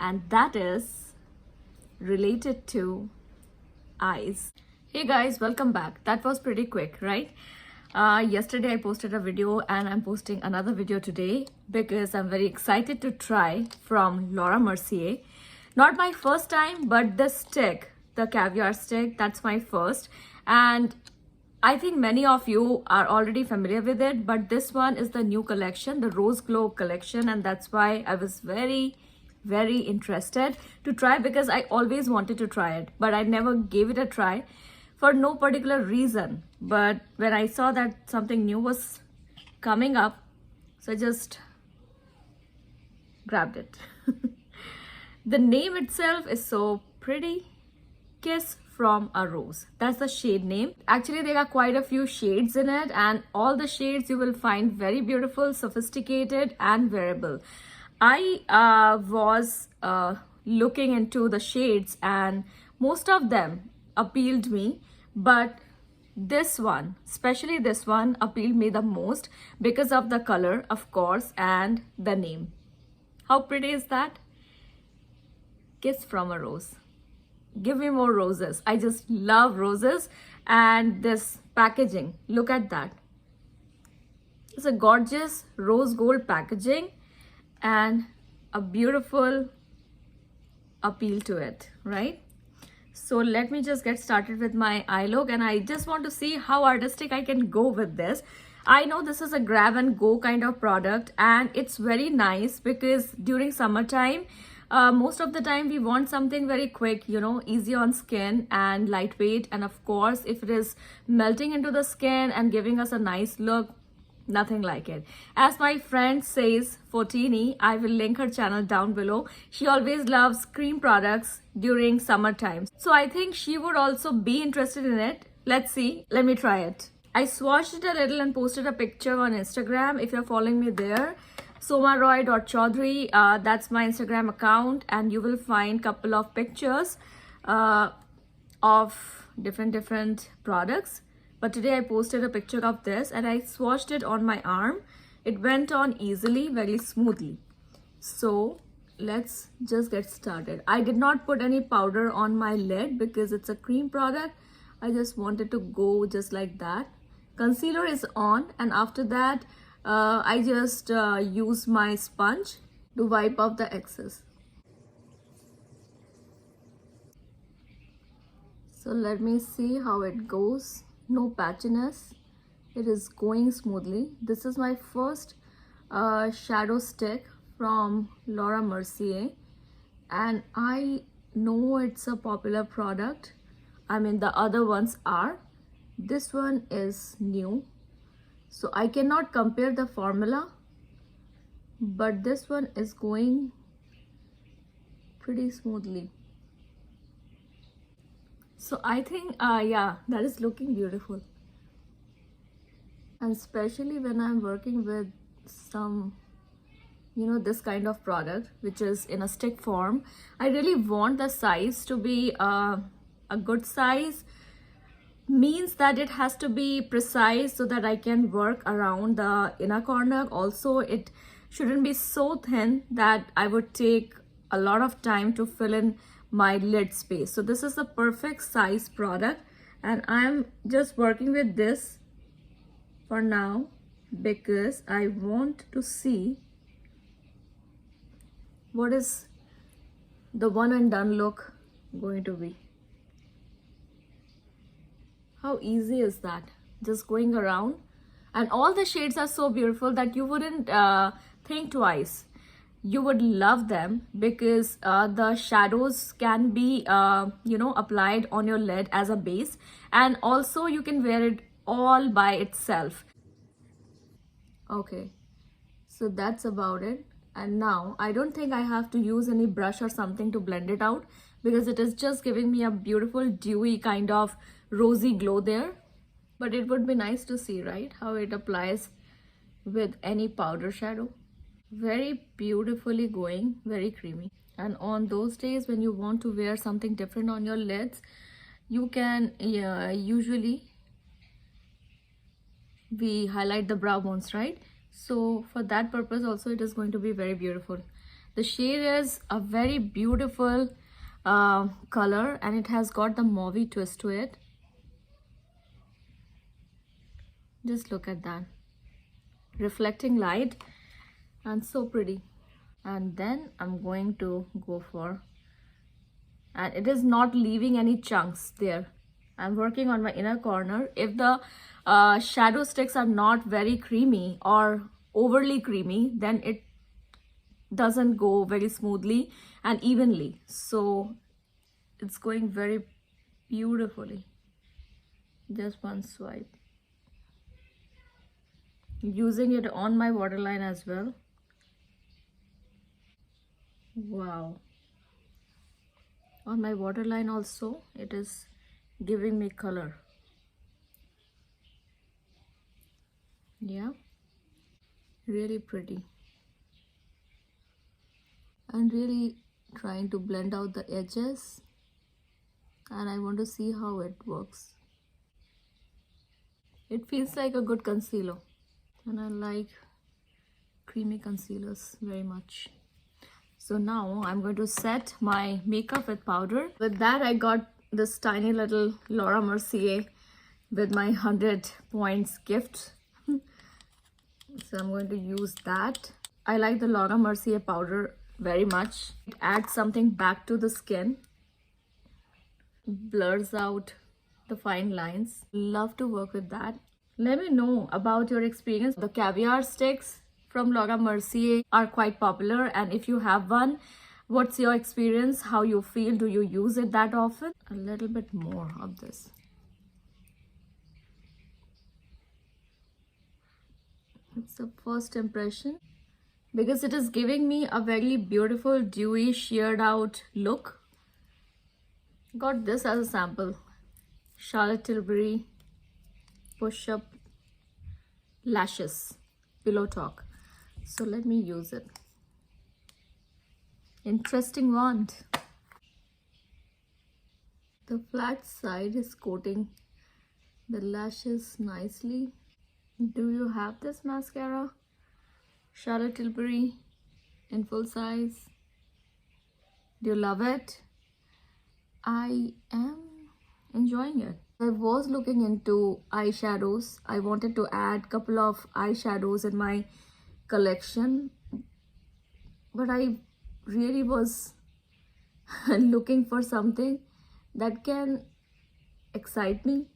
and that is related to eyes. Hey guys, welcome back. That was pretty quick, right? Yesterday I posted a video and I'm posting another video today because I'm very excited to try from Laura Mercier. Not my first time, but the stick, the caviar stick, that's my first. And I think many of you are already familiar with it, but this one is the new collection, the Rose Glow collection, and that's why I was very interested to try because I always wanted to try it, but I never gave it a try for no particular reason. But when I saw that something new was coming up, so I just grabbed it. The name itself is so pretty. Kiss from a Rose. That's the shade name. Actually, there are quite a few shades in it, and all the shades you will find very beautiful, sophisticated, and wearable. I was looking into the shades, and most of them appealed me, but this one, especially this one, appealed me the most because of the color, of course, and the name. How pretty is that? Kiss from a Rose. Give me more roses. I just love roses. And this packaging, look at that. It's a gorgeous rose gold packaging and a beautiful appeal to it, right? So let me just get started with my eye look, and I just want to see how artistic I can go with this. I know this is a grab and go kind of product, and it's very nice because during summertime, most of the time we want something very quick, you know, easy on skin and lightweight. And of course, if it is melting into the skin and giving us a nice look, nothing like it. As my friend says, Fortini, I will link her channel down below. She always loves cream products during summertime. So I think she would also be interested in it. Let's see. Let me try it. I swatched it a little and posted a picture on Instagram. If you're following me there, somaroy.chaudhary, that's my Instagram account, and you will find couple of pictures of different products. But today I posted a picture of this and I swatched it on my arm. It went on easily, very smoothly. So let's just get started. I did not put any powder on my lid because it's a cream product. I just wanted to go just like that. Concealer is on, and after that I just use my sponge to wipe off the excess. So let me see how it goes. No patchiness. It is going smoothly. This is my first shadow stick from Laura Mercier, and I know it's a popular product. I mean, the other ones are. This one is new, so I cannot compare the formula, but this one is going pretty smoothly. So I think, yeah, that is looking beautiful. And especially when I'm working with some, you know, this kind of product, which is in a stick form, I really want the size to be a good size. Means that it has to be precise so that I can work around the inner corner. Also, it shouldn't be so thin that I would take a lot of time to fill in my lid space. So this is the perfect size product, and I'm just working with this for now because I want to see what is the one and done look going to be. How easy is that? Just going around, and all the shades are so beautiful that you wouldn't think twice. You would love them because the shadows can be you know, applied on your lid as a base, and also you can wear it all by itself. Okay, so that's about it. And now I don't think I have to use any brush or something to blend it out because it is just giving me a beautiful dewy kind of rosy glow there. But it would be nice to see, right, how it applies with any powder shadow. Very beautifully going, very creamy. And on those days when you want to wear something different on your lids, you can usually we highlight the brow bones, right? So for that purpose also it is going to be very beautiful. The shade is a very beautiful color, and it has got the mauvey twist to it. Just look at that. Reflecting light and so pretty. And then I'm going to go for, and it is not leaving any chunks there. I'm working on my inner corner. If the shadow sticks are not very creamy or overly creamy, then it doesn't go very smoothly and evenly. So it's going very beautifully. Just one swipe. Using it on my waterline as well. Wow. On my waterline also, it is giving me color. Yeah, really pretty. And really trying to blend out the edges, and I want to see how it works. It feels like a good concealer, and I like creamy concealers very much. So now I'm going to set my makeup with powder. With that, I got this tiny little Laura Mercier with my 100 points gift. So I'm going to use that. I like the Laura Mercier powder very much. It adds something back to the skin, blurs out the fine lines. Love to work with that. Let me know about your experience. The caviar sticks from Laura Mercier are quite popular, and if you have one, what's your experience? How you feel? Do you use it that often? A little bit more of this. It's the first impression because it is giving me a very beautiful dewy sheared out look. Got this as a sample. Charlotte Tilbury Push Up Lashes Pillow Talk. So let me use it. Interesting wand. The flat side is coating the lashes nicely. Do you have this mascara? Charlotte Tilbury in full size. Do you love it? I am enjoying it. I was looking into eyeshadows. I wanted to add a couple of eyeshadows in my collection, but I really was looking for something that can excite me,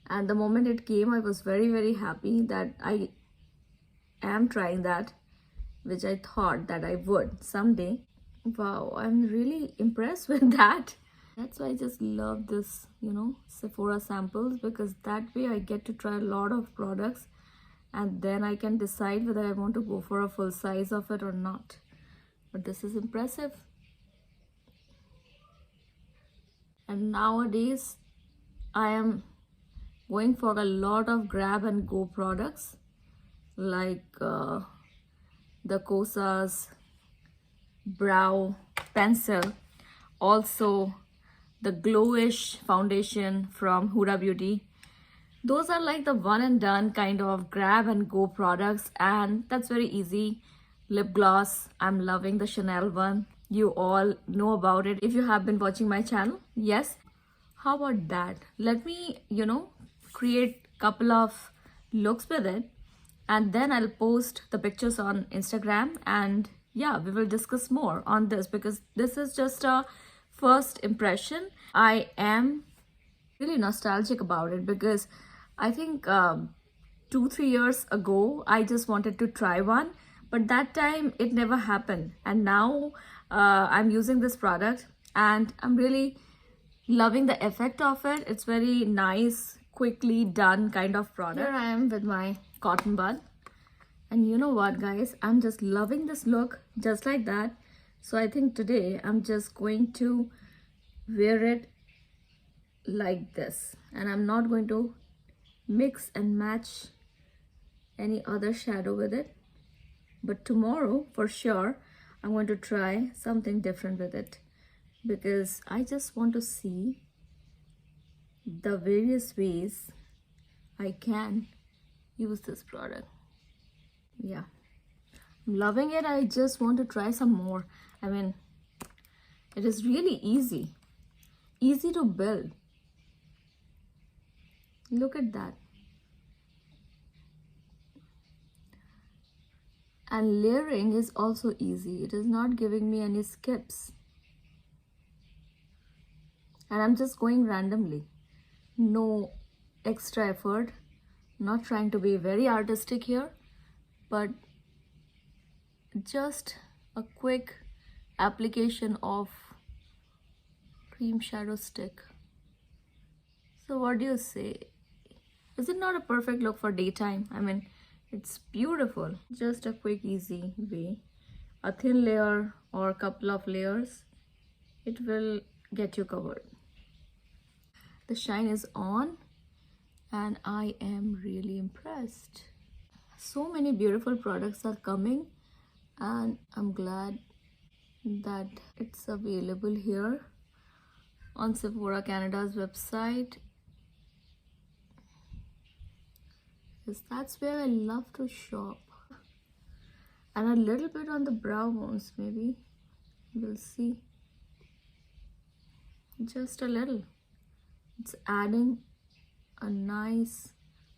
and the moment it came, I was very happy that I am trying that, which I thought that I would someday. Wow, I'm really impressed with that. That's why I just love this, Sephora samples, because that way I get to try a lot of products and then I can decide whether I want to go for a full size of it or not. But this is impressive. And nowadays I am going for a lot of grab and go products like the Kosas brow pencil, also the glowish foundation from Huda Beauty. Those are like the one and done kind of grab and go products, and that's very easy. Lip gloss, I'm loving the Chanel one. You all know about it if you have been watching my channel. Yes, how about that? Let me create couple of looks with it, and then I'll post the pictures on Instagram, and yeah, we will discuss more on this because this is just a first impression. I am really nostalgic about it because I think 2-3 years ago I just wanted to try one, but that time it never happened, and now I'm using this product and I'm really loving the effect of it. It's very nice, quickly done kind of product. Here I am with my cotton bud, and you know what guys, I'm just loving this look just like that. So I think today I'm just going to wear it like this, and I'm not going to mix and match any other shadow with it, but tomorrow for sure I'm going to try something different with it because I just want to see the various ways I can use this product. Yeah, I'm loving it. I just want to try some more. I mean, it is really easy to build. Look at that. And layering is also easy. It is not giving me any skips. And I'm just going randomly. No extra effort. Not trying to be very artistic here, but just a quick application of cream shadow stick. So what do you say? Is it not a perfect look for daytime? I mean, it's beautiful. Just a quick, easy way. A thin layer or a couple of layers, it will get you covered. The shine is on and I am really impressed. So many beautiful products are coming and I'm glad that it's available here on Sephora Canada's website. Because that's where I love to shop. And a little bit on the brow bones, maybe. We'll see. Just a little. It's adding a nice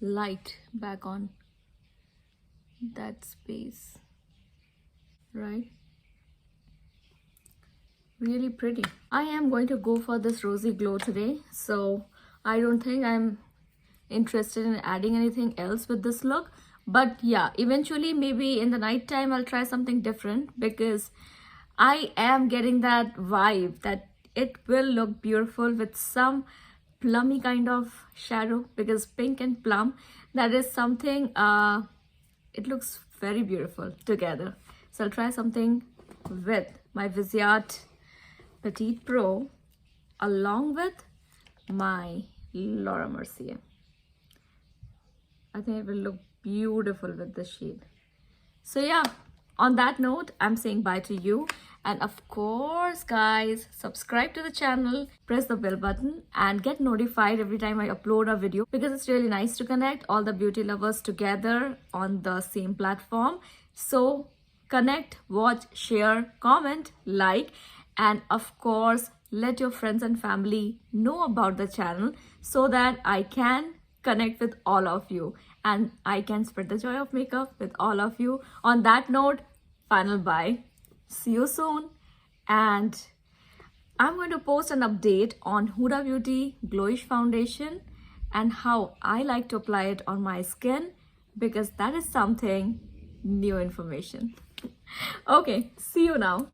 light back on that space. Right? Really pretty. I am going to go for this rosy glow today. So I don't think I'm interested in adding anything else with this look, but yeah, eventually maybe in the night time I'll try something different, because I am getting that vibe that it will look beautiful with some plummy kind of shadow, because pink and plum, that is something it looks very beautiful together. So I'll try something with my Viseart Petite Pro along with my Laura Mercier. I think it will look beautiful with the shade. So yeah, on that note, I'm saying bye to you. And of course, guys, subscribe to the channel, press the bell button and get notified every time I upload a video, because it's really nice to connect all the beauty lovers together on the same platform. So connect, watch, share, comment, like, and of course, let your friends and family know about the channel so that I can connect with all of you and I can spread the joy of makeup with all of you. On that note, final bye. See you soon. And I'm going to post an update on Huda Beauty Glowish Foundation and how I like to apply it on my skin, because that is something new information. Okay, see you now.